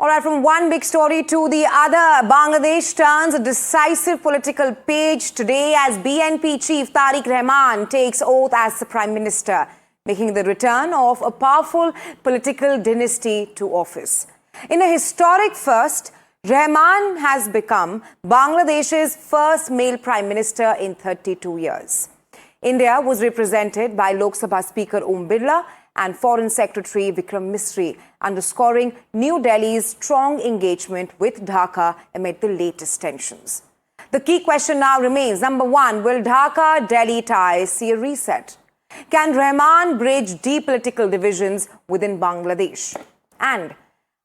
All right, from one big story to the other, Bangladesh turns a decisive political page today as BNP chief Tarique Rahman takes oath as the Prime Minister, making the return of a powerful political dynasty to office. In a historic first, Rahman has become Bangladesh's first male Prime Minister in 32 years. India was represented by Lok Sabha Speaker Om Birla and Foreign Secretary Vikram Misri, underscoring New Delhi's strong engagement with Dhaka amid the latest tensions. The key question now remains, number one, will Dhaka-Delhi ties see a reset? Can Rahman bridge deep political divisions within Bangladesh? And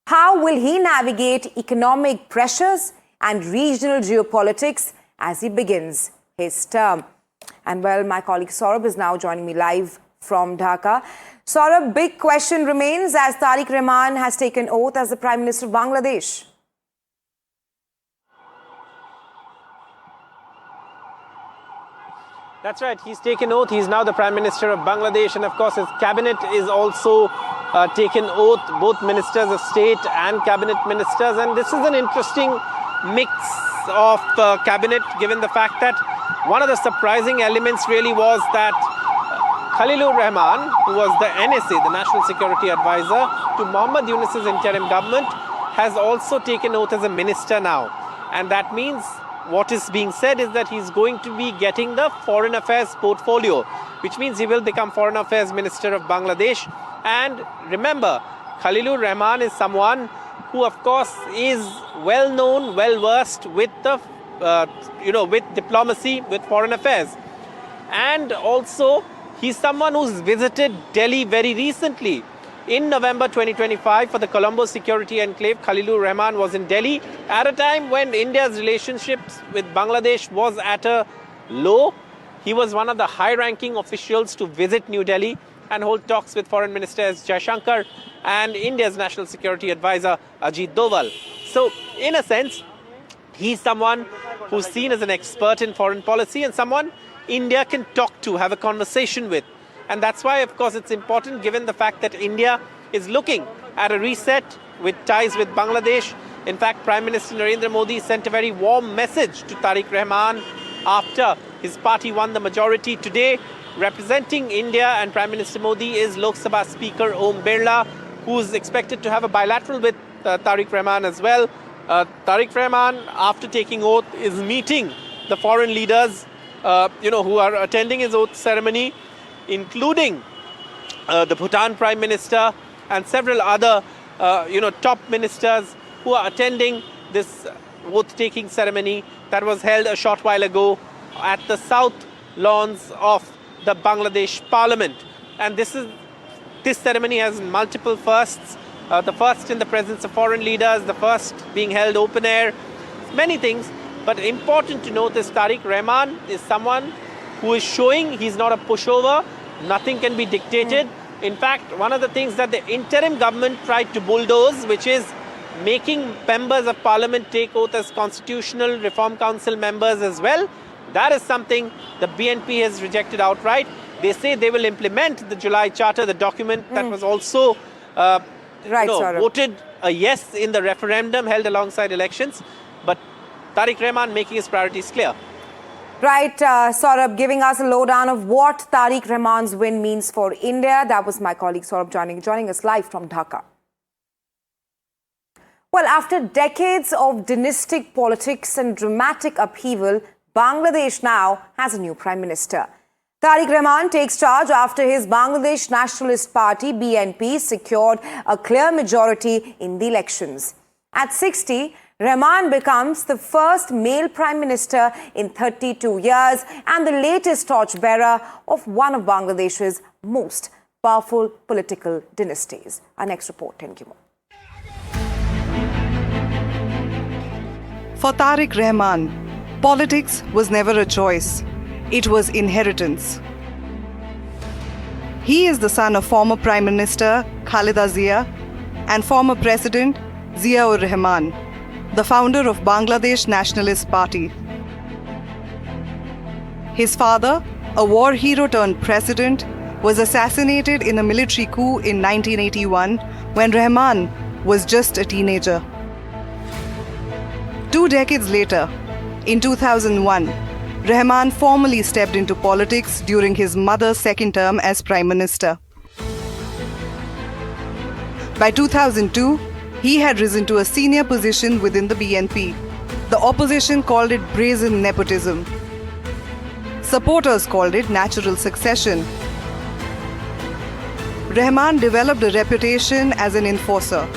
how will he navigate economic pressures and regional geopolitics as he begins his term? And well, my colleague Saurabh is now joining me live from Dhaka. Saurabh, big question remains as Tarique Rahman has taken oath as the Prime Minister of Bangladesh. That's right. He's taken oath. He's now the Prime Minister of Bangladesh. And of course, his cabinet is also taken oath, both ministers of state and cabinet ministers. And this is an interesting mix of cabinet, given the fact that one of the surprising elements really was that Khaleda Rahman, who was the NSA, the National Security Advisor to Mohammad Yunus's interim government, has also taken oath as a minister now. And that means what is being said is that he's going to be getting the foreign affairs portfolio, which means he will become foreign affairs minister of Bangladesh. And remember, Khaleda Rahman is someone who, of course, is well known, well versed with the, with diplomacy, with foreign affairs. And also, he's someone who's visited Delhi very recently. In November 2025, for the Colombo Security Enclave, Khaleda Rahman was in Delhi at a time when India's relationships with Bangladesh was at a low. He was one of the high-ranking officials to visit New Delhi and hold talks with Foreign Minister S. Jaishankar and India's National Security Advisor Ajit Doval. So, in a sense, he's someone who's seen as an expert in foreign policy and someone India can talk to, have a conversation with. And that's why, of course, it's important given the fact that India is looking at a reset with ties with Bangladesh. In fact, Prime Minister Narendra Modi sent a very warm message to Tarique Rahman after his party won the majority. Today, representing India and Prime Minister Modi is Lok Sabha Speaker Om Birla, who's expected to have a bilateral with Tarique Rahman as well. Tarique Rahman, after taking oath, is meeting the foreign leaders who are attending his oath ceremony, including the Bhutan Prime Minister and several other, top ministers who are attending this oath-taking ceremony that was held a short while ago at the south lawns of the Bangladesh Parliament. And this ceremony has multiple firsts. The first in the presence of foreign leaders, the first being held open air, many things. But important to note is Tarique Rahman is someone who is showing he's not a pushover. Nothing can be dictated. In fact, one of the things that the interim government tried to bulldoze, which is making members of parliament take oath as Constitutional Reform Council members as well, that is something the BNP has rejected outright. They say they will implement the July Charter, the document that was also voted a yes in the referendum held alongside elections. But Tarique Rahman making his priorities clear. Right, Saurabh, giving us a lowdown of what Tarique Rahman's win means for India. That was my colleague Saurabh joining us live from Dhaka. Well, after decades of dynastic politics and dramatic upheaval, Bangladesh now has a new Prime Minister. Tarique Rahman takes charge after his Bangladesh Nationalist Party, BNP, secured a clear majority in the elections. At 60, Rahman becomes the first male Prime Minister in 32 years and the latest torchbearer of one of Bangladesh's most powerful political dynasties. Our next report, thank you. For Tarique Rahman, politics was never a choice. It was inheritance. He is the son of former Prime Minister Khaleda Zia and former President Zia-ur-Rahman, the founder of Bangladesh Nationalist Party. His father, a war hero turned president, was assassinated in a military coup in 1981 when Rahman was just a teenager. 2 decades later, in 2001, Rahman formally stepped into politics during his mother's second term as Prime Minister. By 2002, he had risen to a senior position within the BNP. The opposition called it brazen nepotism. Supporters called it natural succession. Rahman developed a reputation as an enforcer,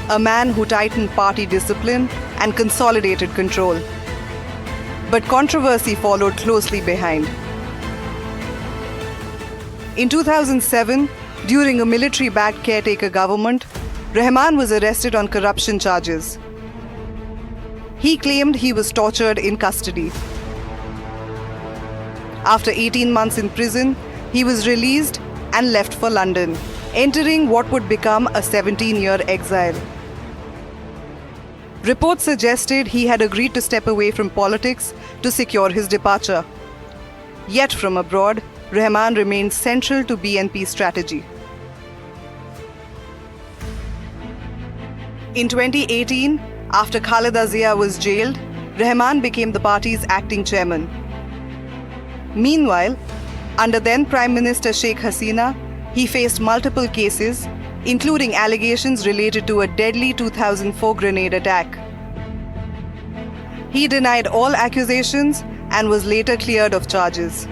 a man who tightened party discipline and consolidated control. But controversy followed closely behind. In 2007, during a military-backed caretaker government, Rahman was arrested on corruption charges. He claimed he was tortured in custody. After 18 months in prison, he was released and left for London, entering what would become a 17-year exile. Reports suggested he had agreed to step away from politics to secure his departure. Yet from abroad, Rahman remained central to BNP's strategy. In 2018, after Khaleda Zia was jailed, Rahman became the party's acting chairman. Meanwhile, under then Prime Minister Sheikh Hasina, he faced multiple cases, including allegations related to a deadly 2004 grenade attack. He denied all accusations and was later cleared of charges.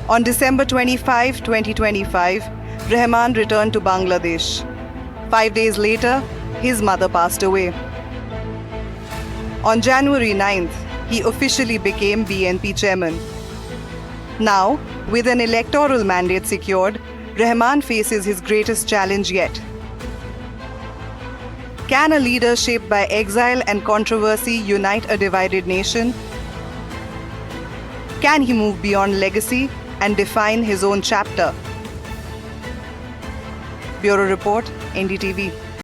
On December 25, 2025, Rahman returned to Bangladesh. 5 days later, his mother passed away. On January 9th, he officially became BNP chairman. Now, with an electoral mandate secured, Rahman faces his greatest challenge yet. Can a leader shaped by exile and controversy unite a divided nation? Can he move beyond legacy and define his own chapter? Bureau Report, NDTV.